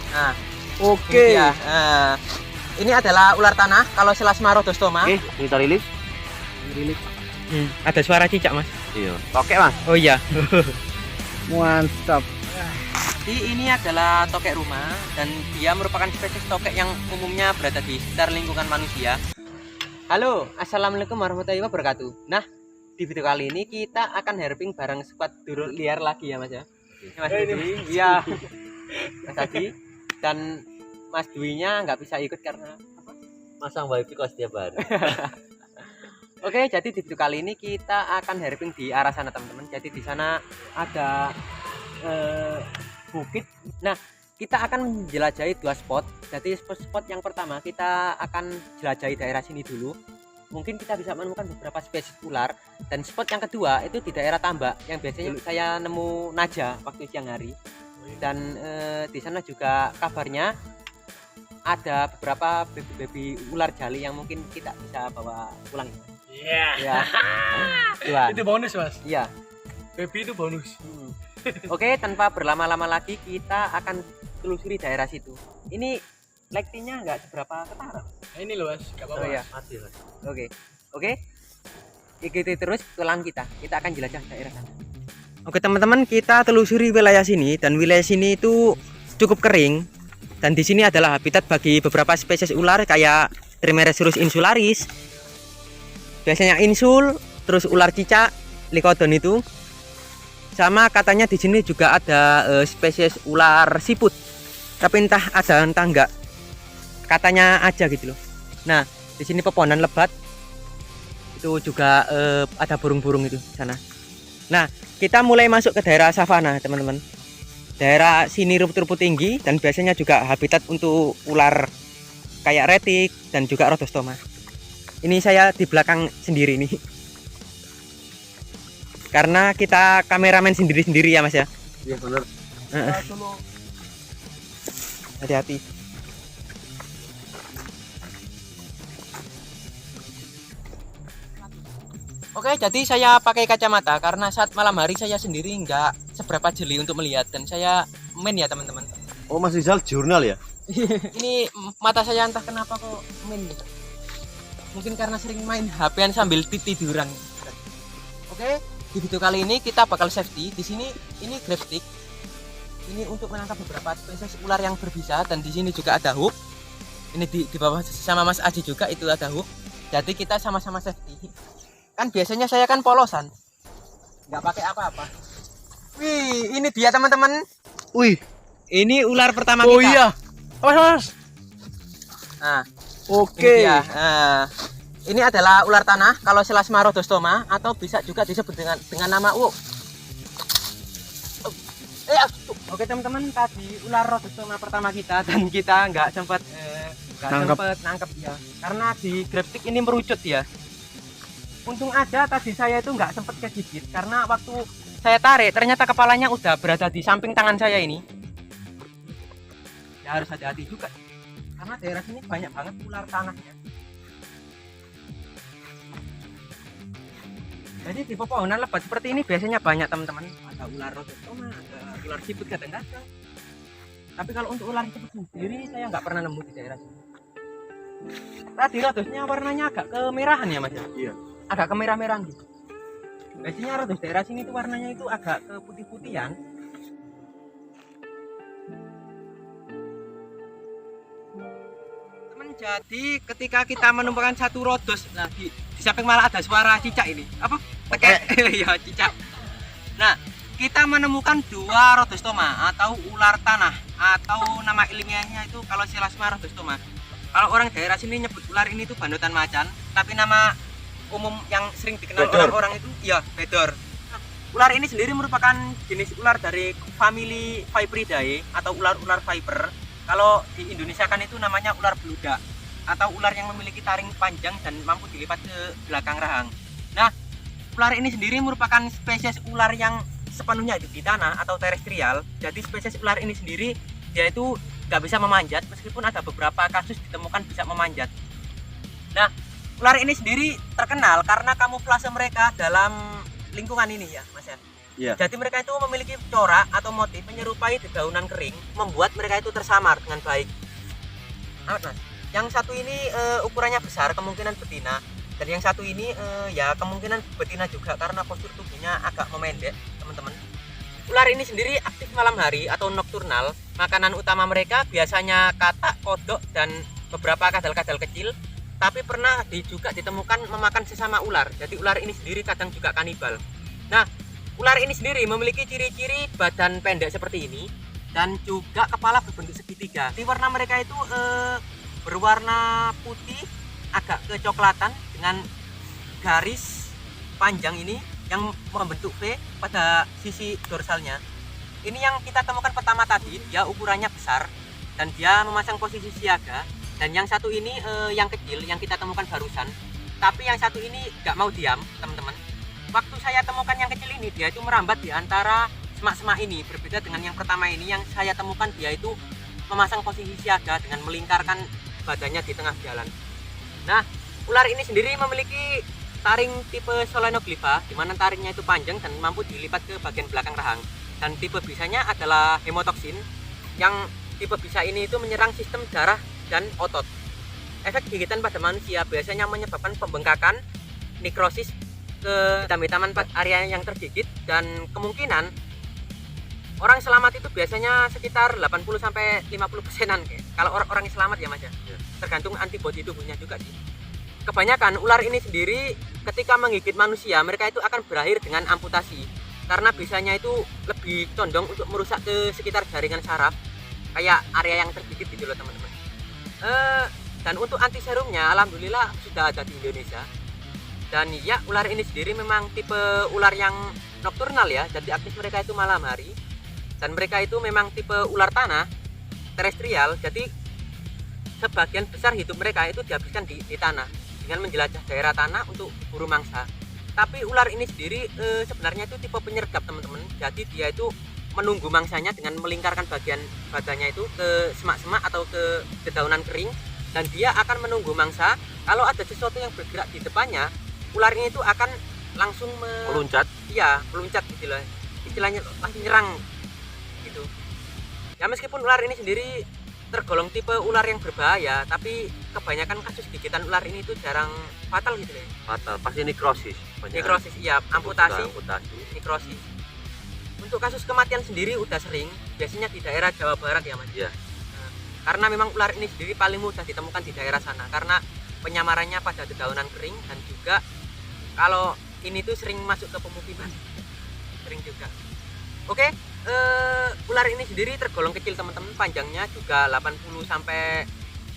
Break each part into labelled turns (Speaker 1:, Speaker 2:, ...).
Speaker 1: Nah,
Speaker 2: Oke.
Speaker 1: ini dia. Ini adalah ular tanah kalau Selasma rhodostoma.
Speaker 3: Oke, kita rilis.
Speaker 1: Ada suara cicak, Mas.
Speaker 3: Iya. Tokek, Mas.
Speaker 1: Oh iya.
Speaker 2: Mantap.
Speaker 1: Jadi ini adalah tokek rumah dan dia merupakan spesies tokek yang umumnya berada di sekitar lingkungan manusia. Halo, assalamualaikum warahmatullahi wabarakatuh. Nah, di video kali ini kita akan herping bareng squad durul liar lagi ya, Mas ya. Ini Mas Dwi, iya. Mas Adi dan Mas Dwi-nya nggak bisa ikut karena
Speaker 3: Masang wifi kok setiap hari.
Speaker 1: Oke, jadi di video kali ini kita akan herping di arah sana, teman-teman. Jadi di sana ada bukit. Nah, kita akan menjelajahi dua spot. Jadi spot yang pertama kita akan jelajahi daerah sini dulu. Mungkin kita bisa menemukan beberapa spesies ular. Dan spot yang kedua itu di daerah tambak yang biasanya saya nemu naja waktu siang hari. Dan di sana juga kabarnya ada beberapa baby ular jali yang mungkin kita bisa bawa pulang.
Speaker 2: Iya.
Speaker 1: Ya.
Speaker 2: Itu bonus, Mas.
Speaker 1: Iya.
Speaker 2: Baby itu bonus.
Speaker 1: Oke, tanpa berlama-lama lagi kita akan telusuri daerah situ. Ini lektingnya nggak seberapa ketara.
Speaker 2: Nah, ini loh, Mas. Enggak apa-apa.
Speaker 1: Oh iya.
Speaker 3: Mati, Mas.
Speaker 1: Oke. Ikuti terus tulang kita. Kita akan jelajah daerah sana. Oke, teman-teman, kita telusuri wilayah sini dan wilayah sini itu cukup kering. Dan di sini adalah habitat bagi beberapa spesies ular kayak Trimeresurus insularis. Biasanya insul, terus ular cicak, Lycodon itu. Sama katanya di sini juga ada spesies ular siput. Tapi entah ada entah enggak. Katanya aja gitu loh. Nah, di sini pepohonan lebat. Itu juga ada burung-burung itu di sana. Nah, kita mulai masuk ke daerah savana, teman-teman. Daerah sini rumput-rumput tinggi dan biasanya juga habitat untuk ular kayak retik dan juga rhodostoma. Ini saya di belakang sendiri nih. Karena kita kameramen sendiri-sendiri ya, Mas ya.
Speaker 3: Iya, benar.
Speaker 1: Hati-hati. Oke, jadi saya pakai kacamata karena saat malam hari saya sendiri nggak seberapa jeli untuk melihat dan saya main ya, teman-teman.
Speaker 3: Oh, Mas Rizal jurnal ya?
Speaker 1: Ini mata saya entah kenapa kok main gitu. Mungkin karena sering main HP-an sambil tiduran. Oke, di video kali ini kita bakal safety. Di sini ini grab stick. Ini untuk menangkap beberapa spesies ular yang berbisa dan di sini juga ada hook. Ini di bawah sama Mas Aji juga itu ada hook. Jadi kita sama-sama safety. Kan biasanya saya kan polosan. Nggak pakai apa-apa. Wih, ini dia, teman-teman.
Speaker 2: Wih.
Speaker 1: Ini ular pertama
Speaker 2: Oh
Speaker 1: kita.
Speaker 2: iya. Mas.
Speaker 1: Nah,
Speaker 2: Oke.
Speaker 1: ini dia. Ini adalah ular tanah kalau Selasma rhodostoma atau bisa juga disebut dengan nama Oke, teman-teman, tadi ular rhodostoma pertama kita dan kita nggak sempat nangkep ya. Karena di graftik ini merucut ya. Untung aja tadi saya itu nggak sempat kegigit karena waktu saya tarik ternyata kepalanya udah berada di samping tangan saya ini. Ya harus hati-hati juga. Karena daerah sini banyak banget ular tanahnya. Jadi di pepohonan lebat seperti ini biasanya banyak, teman-teman. Ada ular rhodostoma, ada ular siput kadang-kadang. Tapi kalau untuk ular siput sendiri saya nggak pernah nemu di daerah sini. Tadi rhodosnya warnanya agak kemerahan ya, Mas?
Speaker 3: Iya.
Speaker 1: Agak kemerah-merahan gitu. Biasanya rhodos daerah sini itu warnanya itu agak ke putih-putihan. Jadi ketika kita menemukan satu rhodos, nah di samping malah ada suara cicak ini. Apa? Tekek. Ya, cicak. Nah, kita menemukan dua rhodostoma atau ular tanah atau nama ilmiahnya itu kalau Selasma rhodostoma. Kalau orang daerah sini nyebut ular ini itu bandotan macan, tapi nama umum yang sering dikenal orang-orang itu ya bedor. Nah, ular ini sendiri merupakan jenis ular dari famili Viperidae atau ular-ular viper. Kalau di Indonesia kan itu namanya ular beludak atau ular yang memiliki taring panjang dan mampu dilipat ke belakang rahang. Nah, ular ini sendiri merupakan spesies ular yang sepenuhnya hidup di tanah atau terestrial. Jadi spesies ular ini sendiri dia itu nggak bisa memanjat meskipun ada beberapa kasus ditemukan bisa memanjat. Nah, ular ini sendiri terkenal karena kamuflase mereka dalam lingkungan ini ya, Mas ya.
Speaker 3: Iya.
Speaker 1: Jadi mereka itu memiliki corak atau motif menyerupai dedaunan kering, membuat mereka itu tersamar dengan baik. Amat Mas. Yang satu ini ukurannya besar, kemungkinan betina, dan yang satu ini ya kemungkinan betina juga karena postur tubuhnya agak memendek, teman-teman. Ular ini sendiri aktif malam hari atau nokturnal. Makanan utama mereka biasanya katak, kodok, dan beberapa kadal-kadal kecil. Tapi pernah juga ditemukan memakan sesama ular. Jadi ular ini sendiri kadang juga kanibal. Nah, ular ini sendiri memiliki ciri-ciri badan pendek seperti ini dan juga kepala berbentuk segitiga. Di warna mereka itu berwarna putih agak kecoklatan dengan garis panjang ini yang membentuk V pada sisi dorsalnya. Ini yang kita temukan pertama tadi, dia ukurannya besar dan dia memasang posisi siaga. Dan yang satu ini yang kecil yang kita temukan barusan. Tapi yang satu ini nggak mau diam, teman-teman. Waktu saya temukan yang kecil ini, dia itu merambat di antara semak-semak ini. Berbeda dengan yang pertama ini yang saya temukan, dia itu memasang posisi siaga dengan melingkarkan badannya di tengah jalan. Nah, ular ini sendiri memiliki taring tipe Solenoglypha, di mana taringnya itu panjang dan mampu dilipat ke bagian belakang rahang. Dan tipe bisanya adalah hemotoksin, yang tipe bisa ini itu menyerang sistem darah dan otot. Efek gigitan pada manusia biasanya menyebabkan pembengkakan, nekrosis, ke hitam-hitaman area yang tergigit, dan kemungkinan orang selamat itu biasanya sekitar 80-50%-an kalau orang yang selamat ya Mas ya. Tergantung antibodi tubuhnya juga sih. Kebanyakan ular ini sendiri ketika menggigit manusia, mereka itu akan berakhir dengan amputasi karena biasanya itu lebih condong untuk merusak ke sekitar jaringan saraf, kayak area yang tergigit gitu loh teman-teman. Dan untuk anti serumnya alhamdulillah sudah ada di Indonesia. Dan ya, ular ini sendiri memang tipe ular yang nokturnal ya, jadi aktif mereka itu malam hari. Dan mereka itu memang tipe ular tanah, terestrial, jadi sebagian besar hidup mereka itu dihabiskan di tanah dengan menjelajah daerah tanah untuk berburu mangsa. Tapi ular ini sendiri sebenarnya itu tipe penyergap teman-teman. Jadi dia itu menunggu mangsanya dengan melingkarkan bagian badannya itu ke semak-semak atau ke dedaunan kering, dan dia akan menunggu mangsa. Kalau ada sesuatu yang bergerak di depannya, ular ini itu akan langsung
Speaker 3: Meluncat.
Speaker 1: Iya, meluncat gitu lah. Istilahnya langsung nyerang gitu. Ya meskipun ular ini sendiri tergolong tipe ular yang berbahaya, tapi kebanyakan kasus gigitan ular ini itu jarang fatal gitu ya.
Speaker 3: Fatal, pasti nekrosis.
Speaker 1: Nekrosis, iya, amputasi,
Speaker 3: Amputasi.
Speaker 1: nekrosis. Untuk kasus kematian sendiri udah sering, biasanya di daerah Jawa Barat ya Mas.
Speaker 3: Iya.
Speaker 1: Nah, karena memang ular ini sendiri paling mudah ditemukan di daerah sana karena penyamarannya pada dedaunan kering, dan juga kalau ini tuh sering masuk ke pemukiman. Sering juga. Oke, ular ini sendiri tergolong kecil teman-teman, panjangnya juga 80 sampai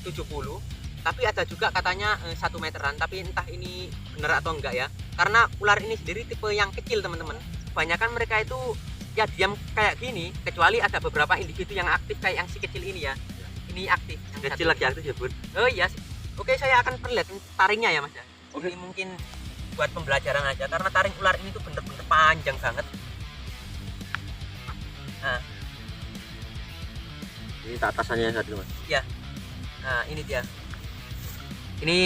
Speaker 1: 70. Tapi ada juga katanya 1 meteran, tapi entah ini benar atau enggak ya. Karena ular ini sendiri tipe yang kecil teman-teman. Kebanyakan mereka itu ya diam kayak gini, kecuali ada beberapa individu yang aktif kayak yang si kecil ini ya. Ini aktif. Yang
Speaker 3: Kecil
Speaker 1: satu.
Speaker 3: lagi aktif ya Bun.
Speaker 1: Oh iya. Oke, saya akan perlihatkan taringnya ya Mas ya.
Speaker 3: Oke.
Speaker 1: Ini mungkin buat pembelajaran aja karena taring ular ini tuh bener-bener panjang banget. Nah,
Speaker 3: Ini atasannya yang satu Mas.
Speaker 1: nah ini dia. Ini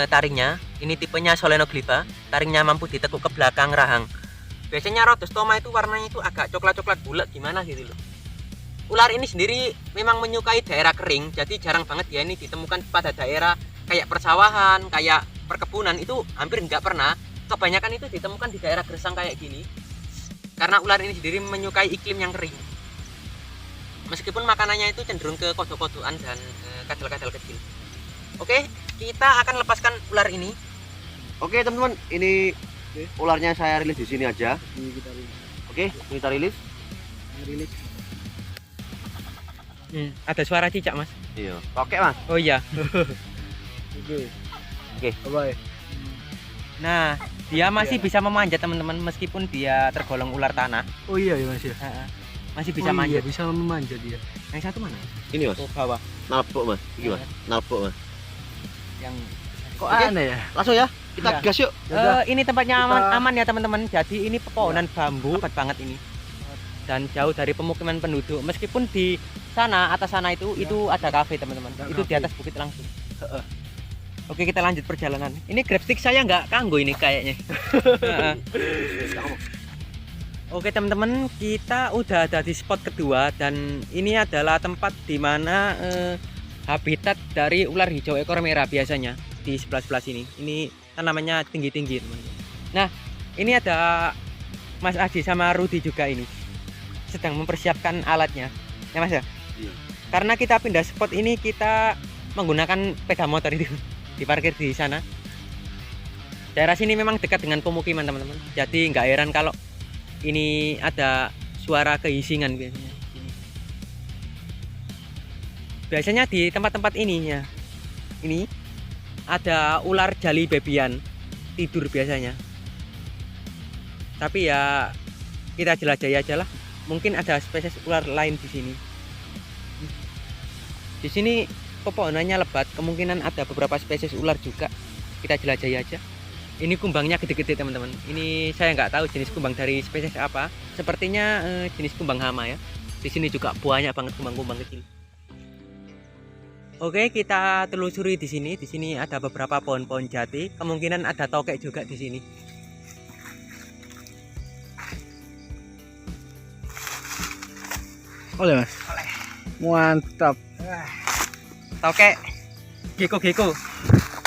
Speaker 1: taringnya. Ini tipenya Solenoglypha. Taringnya mampu ditekuk ke belakang rahang. Biasanya Rhodostoma itu warnanya itu agak coklat-coklat bulat gimana gitu loh. Ular ini sendiri memang menyukai daerah kering, jadi jarang banget ya ini ditemukan pada daerah kayak persawahan, kayak perkebunan, itu hampir nggak pernah. Kebanyakan itu ditemukan di daerah gersang kayak gini. Karena ular ini sendiri menyukai iklim yang kering. Meskipun makanannya itu cenderung ke kodok-kodokan dan kadal-kadal kecil. Oke, kita akan lepaskan ular ini.
Speaker 3: Oke teman-teman, ini ularnya saya rilis di sini aja.
Speaker 2: Ini kita
Speaker 3: Oke, kita rilis.
Speaker 2: rilis.
Speaker 1: Ada suara cicak Mas.
Speaker 3: Iya. Oke Mas.
Speaker 1: Oh iya.
Speaker 2: Oke.
Speaker 3: Oke.
Speaker 2: Bye.
Speaker 1: Nah, dia masih bisa memanjat teman-teman meskipun dia tergolong ular tanah.
Speaker 2: Oh iya ya Mas ya.
Speaker 1: Masih bisa
Speaker 2: Oh,
Speaker 1: manjat.
Speaker 2: iya, bisa memanjat dia.
Speaker 1: Yang satu mana?
Speaker 3: Ini Mas.
Speaker 1: Oh, bawah.
Speaker 3: Nalpok Mas. Iki Mas. Nalpok Mas.
Speaker 1: Yang
Speaker 2: Kok
Speaker 3: Oke.
Speaker 2: aneh ya?
Speaker 3: Langsung ya. Kita
Speaker 1: Iya.
Speaker 3: gas yuk.
Speaker 1: ini tempatnya
Speaker 2: Kita-
Speaker 1: aman ya teman-teman. Jadi ini pepohonan bambu dekat banget ini. Dan jauh dari pemukiman penduduk. Meskipun di sana atas sana itu ada kafe teman-teman.
Speaker 2: Ada
Speaker 1: Itu di
Speaker 2: kafe.
Speaker 1: atas bukit langsung. Oke, kita lanjut perjalanan. Ini grab stick saya nggak kanggo ini kayaknya. Heeh. Oke teman-teman, kita udah ada di spot kedua dan ini adalah tempat dimana habitat dari ular hijau ekor merah biasanya di sebelah sini. Ini tanamannya tinggi-tinggi teman-teman. Nah, ini ada Mas Aji sama Rudi juga ini sedang mempersiapkan alatnya. Ya Mas ya?
Speaker 3: Iya.
Speaker 1: Karena kita pindah spot ini kita menggunakan sepeda motor itu diparkir di sana. Daerah sini memang dekat dengan pemukiman teman-teman. Jadi nggak heran kalau ini ada suara kehisingan biasanya. Biasanya di tempat-tempat ini ya. Ini ada ular jali bebian tidur biasanya. Tapi ya kita jelajahi aja lah. Mungkin ada spesies ular lain di sini. Di sini pepohonannya lebat, kemungkinan ada beberapa spesies ular juga. Kita jelajahi aja. Ini kumbangnya gede-gede teman-teman. Ini saya nggak tahu jenis kumbang dari spesies apa. Sepertinya jenis kumbang hama ya. Di sini juga banyak banget kumbang-kumbang kecil. Oke, kita telusuri di sini. Di sini ada beberapa pohon-pohon jati. Kemungkinan ada tokek juga di sini.
Speaker 2: Oleh Mas. Mantap.
Speaker 1: Tokek geko-geko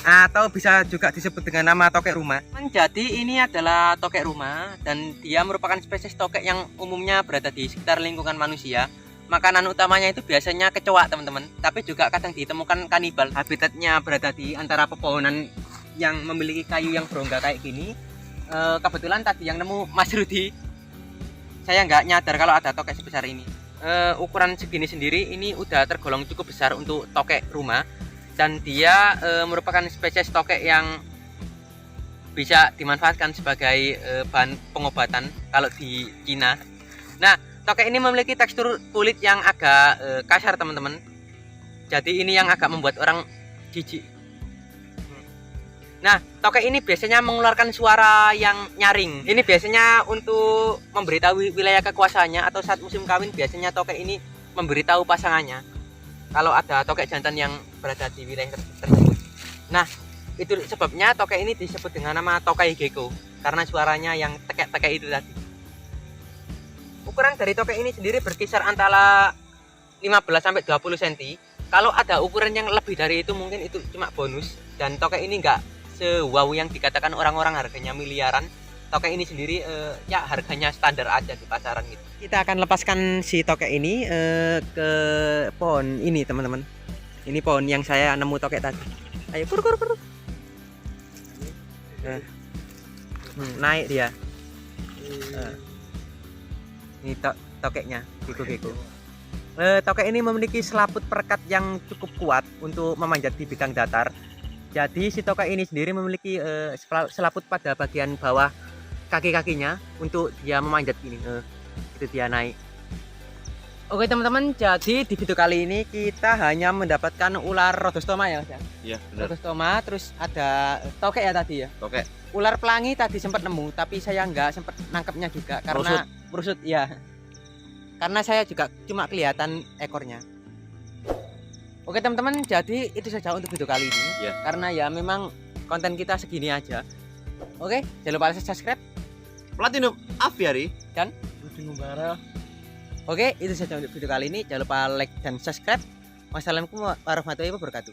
Speaker 1: atau bisa juga disebut dengan nama tokek rumah. Jadi ini adalah tokek rumah dan dia merupakan spesies tokek yang umumnya berada di sekitar lingkungan manusia. Makanan utamanya itu biasanya kecoa teman-teman, tapi juga kadang ditemukan kanibal. Habitatnya berada di antara pepohonan yang memiliki kayu yang berongga kayak gini. Kebetulan tadi yang nemu Mas Rudi, saya nggak nyadar kalau ada tokek sebesar ini. Ukuran segini sendiri ini udah tergolong cukup besar untuk tokek rumah. Dan dia merupakan spesies tokek yang bisa dimanfaatkan sebagai bahan pengobatan kalau di Cina. Nah, tokek ini memiliki tekstur kulit yang agak kasar teman-teman. Jadi ini yang agak membuat orang jijik. Nah, tokek ini biasanya mengeluarkan suara yang nyaring. Ini biasanya untuk memberitahu wilayah kekuasaannya, atau saat musim kawin biasanya tokek ini memberitahu pasangannya kalau ada tokek jantan yang berada di wilayah tersebut. Nah, itu sebabnya tokek ini disebut dengan nama tokai gecko karena suaranya yang tekek-tekek itu tadi. Ukuran dari tokek ini sendiri berkisar antara 15 sampai 20 cm. Kalau ada ukuran yang lebih dari itu mungkin itu cuma bonus, dan tokek ini enggak se-wow yang dikatakan orang-orang harganya miliaran. Tokek ini sendiri ya harganya standar aja di pasaran gitu. Kita akan lepaskan si tokek ini ke pohon ini teman-teman. Ini pohon yang saya nemu tokek tadi. Ayo kur. Naik dia. Ini tokeknya, geko-geko. Tokek ini memiliki selaput perekat yang cukup kuat untuk memanjat di bidang datar. Jadi si tokek ini sendiri memiliki selaput pada bagian bawah kaki-kakinya untuk dia memanjat ini. Itu dia naik. Oke teman-teman, jadi di video kali ini kita hanya mendapatkan ular rhodostoma ya Mas ya?
Speaker 3: Iya, benar.
Speaker 1: Rhodostoma, terus ada tokek ya tadi ya?
Speaker 3: Tokek.
Speaker 1: Ular pelangi tadi sempat nemu, tapi saya nggak sempat nangkepnya juga karena merusut ya. Karena saya juga cuma kelihatan ekornya. Oke teman-teman, jadi itu saja untuk video kali ini.
Speaker 3: Ya.
Speaker 1: Karena ya memang konten kita segini aja. Oke, jangan lupa subscribe.
Speaker 3: Platinum Aviary
Speaker 1: Dan
Speaker 2: Bara.
Speaker 1: oke, itu saja untuk video kali ini. Jangan lupa like dan subscribe. Wassalamualaikum warahmatullahi wabarakatuh.